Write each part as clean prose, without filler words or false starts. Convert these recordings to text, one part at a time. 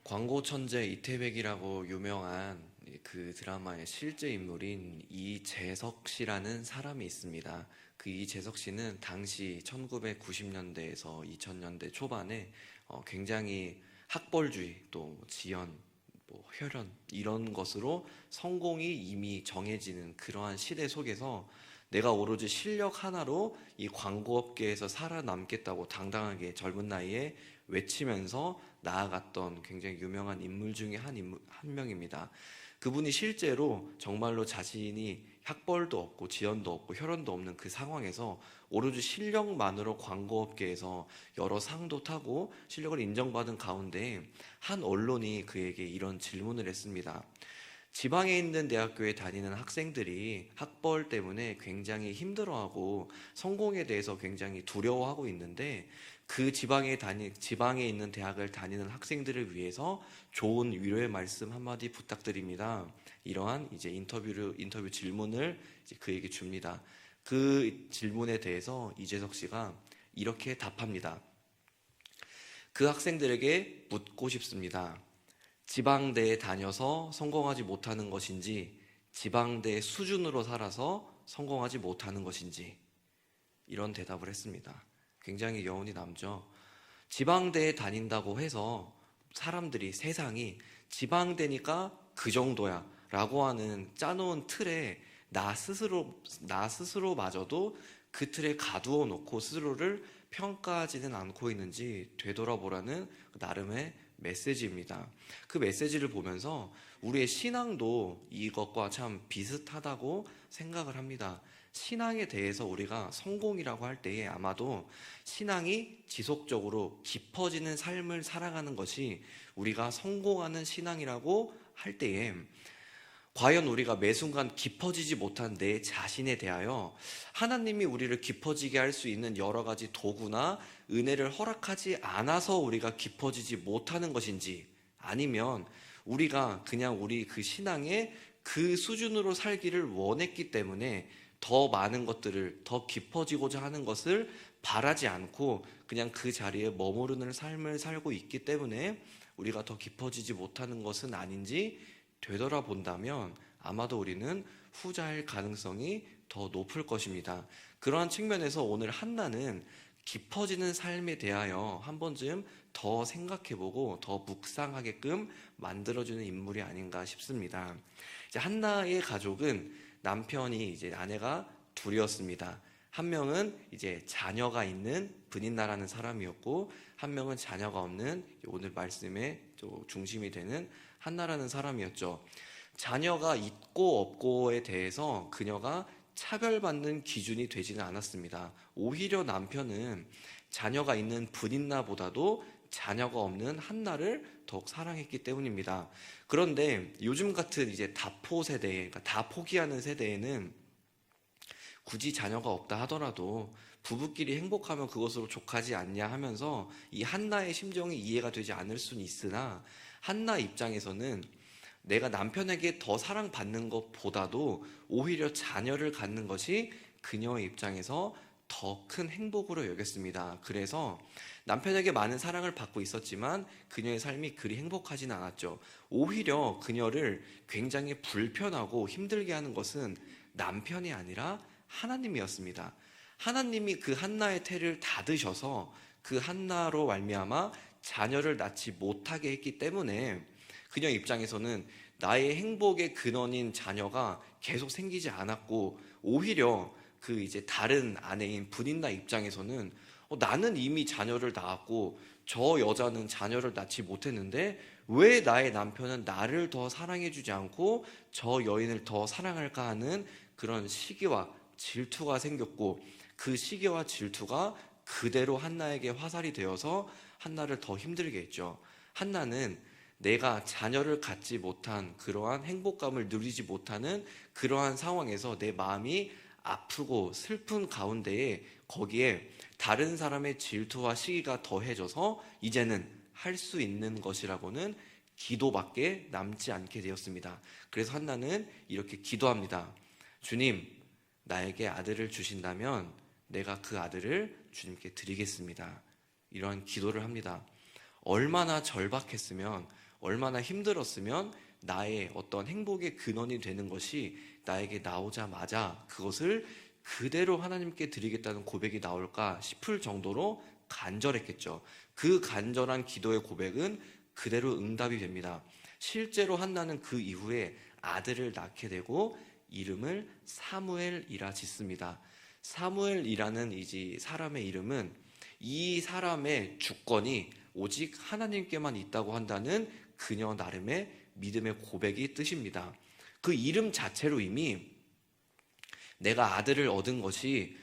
광고 천재 이태백이라고 유명한 그 드라마의 실제 인물인 이재석 씨라는 사람이 있습니다. 그 이재석 씨는 당시 1990년대에서 2000년대 초반에 굉장히 학벌주의, 또 지연, 혈연 이런 것으로 성공이 이미 정해지는 그러한 시대 속에서 내가 오로지 실력 하나로 이 광고업계에서 살아남겠다고 당당하게 젊은 나이에 외치면서 나아갔던 굉장히 유명한 인물 중에 한 명입니다. 그분이 실제로 정말로 자신이 학벌도 없고 지연도 없고 혈연도 없는 그 상황에서 오로지 실력만으로 광고업계에서 여러 상도 타고 실력을 인정받은 가운데 한 언론이 그에게 이런 질문을 했습니다. 지방에 있는 대학교에 다니는 학생들이 학벌 때문에 굉장히 힘들어하고 성공에 대해서 굉장히 두려워하고 있는데 그 지방에 있는 대학을 다니는 학생들을 위해서 좋은 위로의 말씀 한마디 부탁드립니다. 이러한 이제 인터뷰 질문을 이제 그에게 줍니다. 그 질문에 대해서 이재석 씨가 이렇게 답합니다. 그 학생들에게 묻고 싶습니다. 지방대에 다녀서 성공하지 못하는 것인지, 지방대 수준으로 살아서 성공하지 못하는 것인지, 이런 대답을 했습니다. 굉장히 여운이 남죠. 지방대에 다닌다고 해서 사람들이, 세상이 지방대니까 그 정도야 라고 하는 짜놓은 틀에 나 스스로마저도 그 틀에 가두어 놓고 스스로를 평가하지는 않고 있는지 되돌아보라는 나름의 메시지입니다. 그 메시지를 보면서 우리의 신앙도 이것과 참 비슷하다고 생각을 합니다. 신앙에 대해서 우리가 성공이라고 할 때에 아마도 신앙이 지속적으로 깊어지는 삶을 살아가는 것이 우리가 성공하는 신앙이라고 할 때에 과연 우리가 매 순간 깊어지지 못한 내 자신에 대하여 하나님이 우리를 깊어지게 할 수 있는 여러 가지 도구나 은혜를 허락하지 않아서 우리가 깊어지지 못하는 것인지, 아니면 우리가 그냥 우리 그 신앙의 그 수준으로 살기를 원했기 때문에 더 많은 것들을, 더 깊어지고자 하는 것을 바라지 않고 그냥 그 자리에 머무르는 삶을 살고 있기 때문에 우리가 더 깊어지지 못하는 것은 아닌지 되돌아본다면 아마도 우리는 후자일 가능성이 더 높을 것입니다. 그러한 측면에서 오늘 한나는 깊어지는 삶에 대하여 한 번쯤 더 생각해보고 더 묵상하게끔 만들어주는 인물이 아닌가 싶습니다. 이제 한나의 가족은 남편이 이제 아내가 둘이었습니다. 한 명은 이제 자녀가 있는 브닌나라는 사람이었고, 한 명은 자녀가 없는 오늘 말씀의 중심이 되는 한나라는 사람이었죠. 자녀가 있고 없고에 대해서 그녀가 차별받는 기준이 되지는 않았습니다. 오히려 남편은 자녀가 있는 브닌나보다도 자녀가 없는 한나를 더욱 사랑했기 때문입니다. 그런데 요즘 같은 이제 다포 세대, 그러니까 다 포기하는 세대에는 굳이 자녀가 없다 하더라도 부부끼리 행복하면 그것으로 족하지 않냐 하면서 이 한나의 심정이 이해가 되지 않을 수는 있으나, 한나 입장에서는 내가 남편에게 더 사랑받는 것보다도 오히려 자녀를 갖는 것이 그녀의 입장에서 더 큰 행복으로 여겼습니다. 그래서 남편에게 많은 사랑을 받고 있었지만 그녀의 삶이 그리 행복하지는 않았죠. 오히려 그녀를 굉장히 불편하고 힘들게 하는 것은 남편이 아니라 하나님이었습니다. 하나님이 그 한나의 태를 닫으셔서 그 한나로 말미암아 자녀를 낳지 못하게 했기 때문에 그녀 입장에서는 나의 행복의 근원인 자녀가 계속 생기지 않았고, 오히려 그 이제 다른 아내인 브닌나 입장에서는 나는 이미 자녀를 낳았고 저 여자는 자녀를 낳지 못했는데 왜 나의 남편은 나를 더 사랑해주지 않고 저 여인을 더 사랑할까 하는 그런 시기와 질투가 생겼고, 그 시기와 질투가 그대로 한나에게 화살이 되어서 한나를 더 힘들게 했죠. 한나는 내가 자녀를 갖지 못한 그러한 행복감을 누리지 못하는 그러한 상황에서 내 마음이 아프고 슬픈 가운데에 거기에 다른 사람의 질투와 시기가 더해져서 이제는 할 수 있는 것이라고는 기도밖에 남지 않게 되었습니다. 그래서 한나는 이렇게 기도합니다. 주님, 나에게 아들을 주신다면 내가 그 아들을 주님께 드리겠습니다. 이러한 기도를 합니다. 얼마나 절박했으면, 얼마나 힘들었으면 나의 어떤 행복의 근원이 되는 것이 나에게 나오자마자 그것을 그대로 하나님께 드리겠다는 고백이 나올까 싶을 정도로 간절했겠죠. 그 간절한 기도의 고백은 그대로 응답이 됩니다. 실제로 한나는 그 이후에 아들을 낳게 되고 이름을 사무엘이라 짓습니다. 사무엘이라는 이 사람의 이름은 이 사람의 주권이 오직 하나님께만 있다고 한다는 그녀 나름의 믿음의 고백이 뜻입니다. 그 이름 자체로 이미 내가 아들을 얻은 것이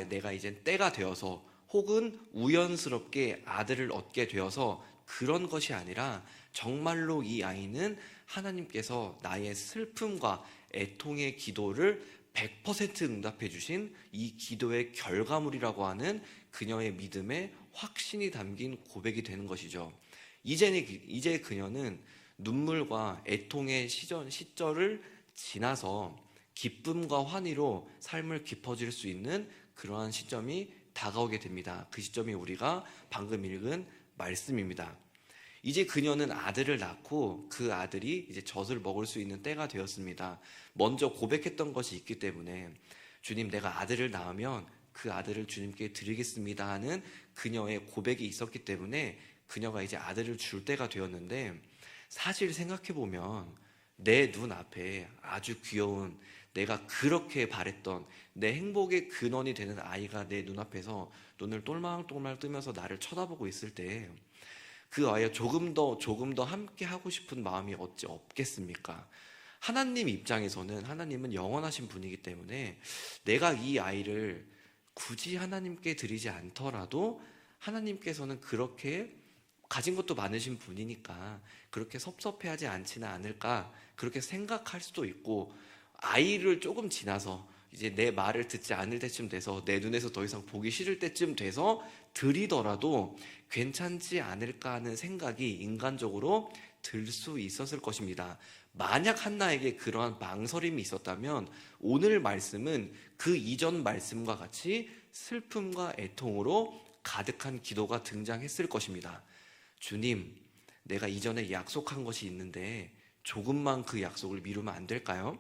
내가 이제 때가 되어서 혹은 우연스럽게 아들을 얻게 되어서 그런 것이 아니라 정말로 이 아이는 하나님께서 나의 슬픔과 애통의 기도를 100% 응답해 주신 이 기도의 결과물이라고 하는 그녀의 믿음의 확신이 담긴 고백이 되는 것이죠. 이제 그녀는 눈물과 애통의 시절을 지나서 기쁨과 환희로 삶을 깊어질 수 있는 그러한 시점이 다가오게 됩니다. 그 시점이 우리가 방금 읽은 말씀입니다. 이제 그녀는 아들을 낳고 그 아들이 이제 젖을 먹을 수 있는 때가 되었습니다. 먼저 고백했던 것이 있기 때문에 주님, 내가 아들을 낳으면 그 아들을 주님께 드리겠습니다 하는 그녀의 고백이 있었기 때문에 그녀가 이제 아들을 줄 때가 되었는데, 사실 생각해보면 내 눈앞에 아주 귀여운, 내가 그렇게 바랬던 내 행복의 근원이 되는 아이가 내 눈앞에서 눈을 똘망똘망 뜨면서 나를 쳐다보고 있을 때 그 아이와 조금 더 함께 하고 싶은 마음이 어찌 없겠습니까? 하나님 입장에서는, 하나님은 영원하신 분이기 때문에 내가 이 아이를 굳이 하나님께 드리지 않더라도 하나님께서는 그렇게 가진 것도 많으신 분이니까 그렇게 섭섭해하지 않지는 않을까, 그렇게 생각할 수도 있고, 아이를 조금 지나서 이제 내 말을 듣지 않을 때쯤 돼서 내 눈에서 더 이상 보기 싫을 때쯤 돼서 드리더라도 괜찮지 않을까 하는 생각이 인간적으로 들 수 있었을 것입니다. 만약 한나에게 그러한 망설임이 있었다면 오늘 말씀은 그 이전 말씀과 같이 슬픔과 애통으로 가득한 기도가 등장했을 것입니다. 주님, 내가 이전에 약속한 것이 있는데 조금만 그 약속을 미루면 안 될까요?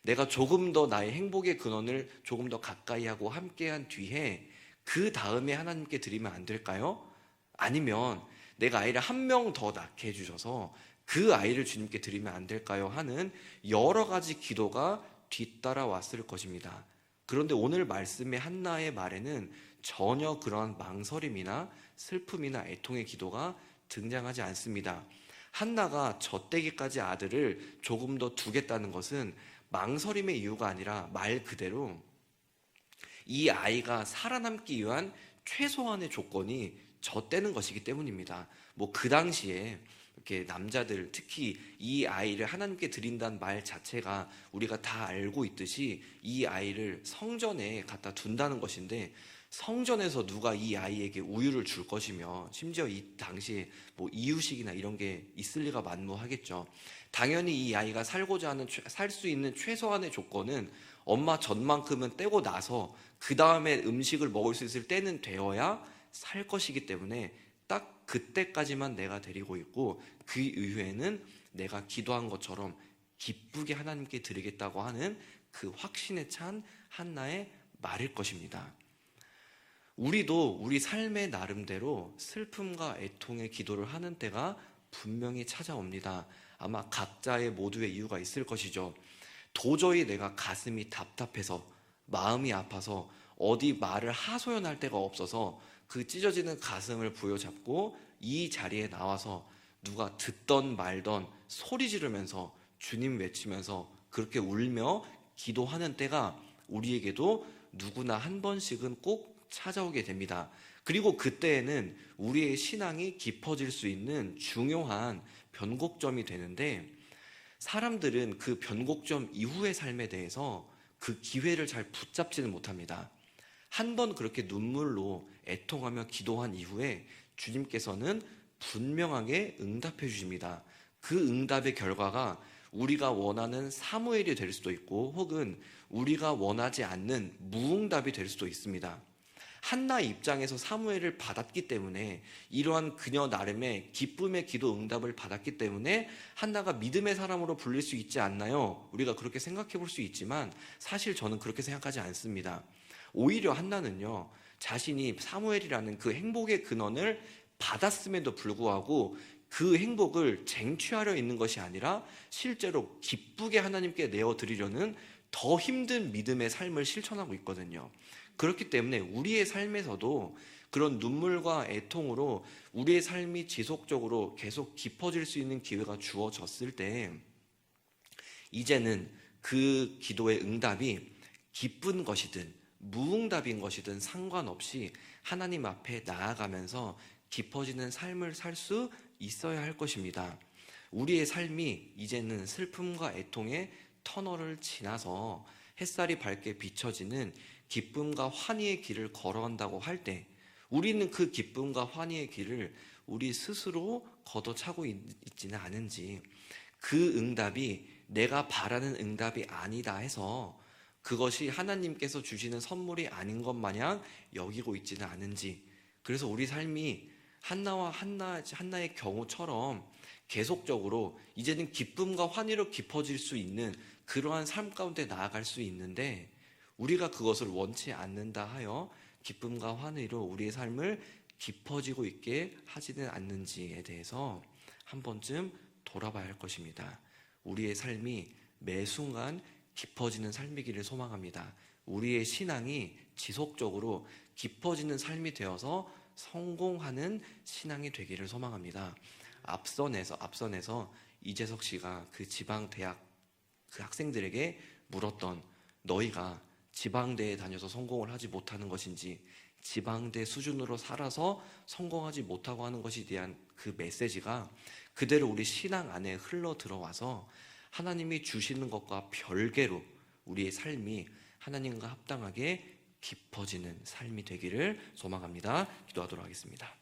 내가 조금 더 나의 행복의 근원을 조금 더 가까이 하고 함께한 뒤에 그 다음에 하나님께 드리면 안 될까요? 아니면 내가 아이를 한 명 더 낳게 해주셔서 그 아이를 주님께 드리면 안 될까요? 하는 여러 가지 기도가 뒤따라왔을 것입니다. 그런데 오늘 말씀의 한나의 말에는 전혀 그러한 망설임이나 슬픔이나 애통의 기도가 등장하지 않습니다. 한나가 젖되기까지 아들을 조금 더 두겠다는 것은 망설임의 이유가 아니라 말 그대로 이 아이가 살아남기 위한 최소한의 조건이 젖되는 것이기 때문입니다. 그 당시에 이렇게 남자들, 특히 이 아이를 하나님께 드린다는 말 자체가 우리가 다 알고 있듯이 이 아이를 성전에 갖다 둔다는 것인데, 성전에서 누가 이 아이에게 우유를 줄 것이며, 심지어 이 당시에 이유식이나 이런 게 있을 리가 만무하겠죠. 당연히 이 아이가 살고자 하는, 살 수 있는 최소한의 조건은 엄마 젖만큼은 떼고 나서 그 다음에 음식을 먹을 수 있을 때는 되어야 살 것이기 때문에 딱 그때까지만 내가 데리고 있고 그 이후에는 내가 기도한 것처럼 기쁘게 하나님께 드리겠다고 하는 그 확신에 찬 한나의 말일 것입니다. 우리도 우리 삶의 나름대로 슬픔과 애통의 기도를 하는 때가 분명히 찾아옵니다. 아마 각자의 모두의 이유가 있을 것이죠. 도저히 내가 가슴이 답답해서, 마음이 아파서 어디 말을 하소연할 데가 없어서 그 찢어지는 가슴을 부여잡고 이 자리에 나와서 누가 듣던 말던 소리 지르면서 주님 외치면서 그렇게 울며 기도하는 때가 우리에게도 누구나 한 번씩은 꼭 찾아오게 됩니다. 그리고 그때에는 우리의 신앙이 깊어질 수 있는 중요한 변곡점이 되는데, 사람들은 그 변곡점 이후의 삶에 대해서 그 기회를 잘 붙잡지는 못합니다. 한 번 그렇게 눈물로 애통하며 기도한 이후에 주님께서는 분명하게 응답해 주십니다. 그 응답의 결과가 우리가 원하는 사무엘이 될 수도 있고, 혹은 우리가 원하지 않는 무응답이 될 수도 있습니다. 한나 입장에서 사무엘을 받았기 때문에, 이러한 그녀 나름의 기쁨의 기도 응답을 받았기 때문에 한나가 믿음의 사람으로 불릴 수 있지 않나요? 우리가 그렇게 생각해 볼 수 있지만 사실 저는 그렇게 생각하지 않습니다. 오히려 한나는요, 자신이 사무엘이라는 그 행복의 근원을 받았음에도 불구하고 그 행복을 쟁취하려 있는 것이 아니라 실제로 기쁘게 하나님께 내어드리려는 더 힘든 믿음의 삶을 실천하고 있거든요. 그렇기 때문에 우리의 삶에서도 그런 눈물과 애통으로 우리의 삶이 지속적으로 계속 깊어질 수 있는 기회가 주어졌을 때, 이제는 그 기도의 응답이 기쁜 것이든 무응답인 것이든 상관없이 하나님 앞에 나아가면서 깊어지는 삶을 살 수 있어야 할 것입니다. 우리의 삶이 이제는 슬픔과 애통의 터널을 지나서 햇살이 밝게 비춰지는 기쁨과 환희의 길을 걸어간다고 할 때, 우리는 그 기쁨과 환희의 길을 우리 스스로 걷어차고 있지는 않은지, 그 응답이 내가 바라는 응답이 아니다 해서 그것이 하나님께서 주시는 선물이 아닌 것 마냥 여기고 있지는 않은지, 그래서 우리 삶이 한나의 경우처럼 계속적으로 이제는 기쁨과 환희로 깊어질 수 있는 그러한 삶 가운데 나아갈 수 있는데, 우리가 그것을 원치 않는다 하여 기쁨과 환희로 우리의 삶을 깊어지고 있게 하지는 않는지에 대해서 한 번쯤 돌아봐야 할 것입니다. 우리의 삶이 매 순간 깊어지는 삶이기를 소망합니다. 우리의 신앙이 지속적으로 깊어지는 삶이 되어서 성공하는 신앙이 되기를 소망합니다. 앞선에서 이재석 씨가 그 지방대학 그 학생들에게 물었던, 너희가 지방대에 다녀서 성공을 하지 못하는 것인지 지방대 수준으로 살아서 성공하지 못하고 하는 것에 대한 그 메시지가 그대로 우리 신앙 안에 흘러 들어와서 하나님이 주시는 것과 별개로 우리의 삶이 하나님과 합당하게 깊어지는 삶이 되기를 소망합니다. 기도하도록 하겠습니다.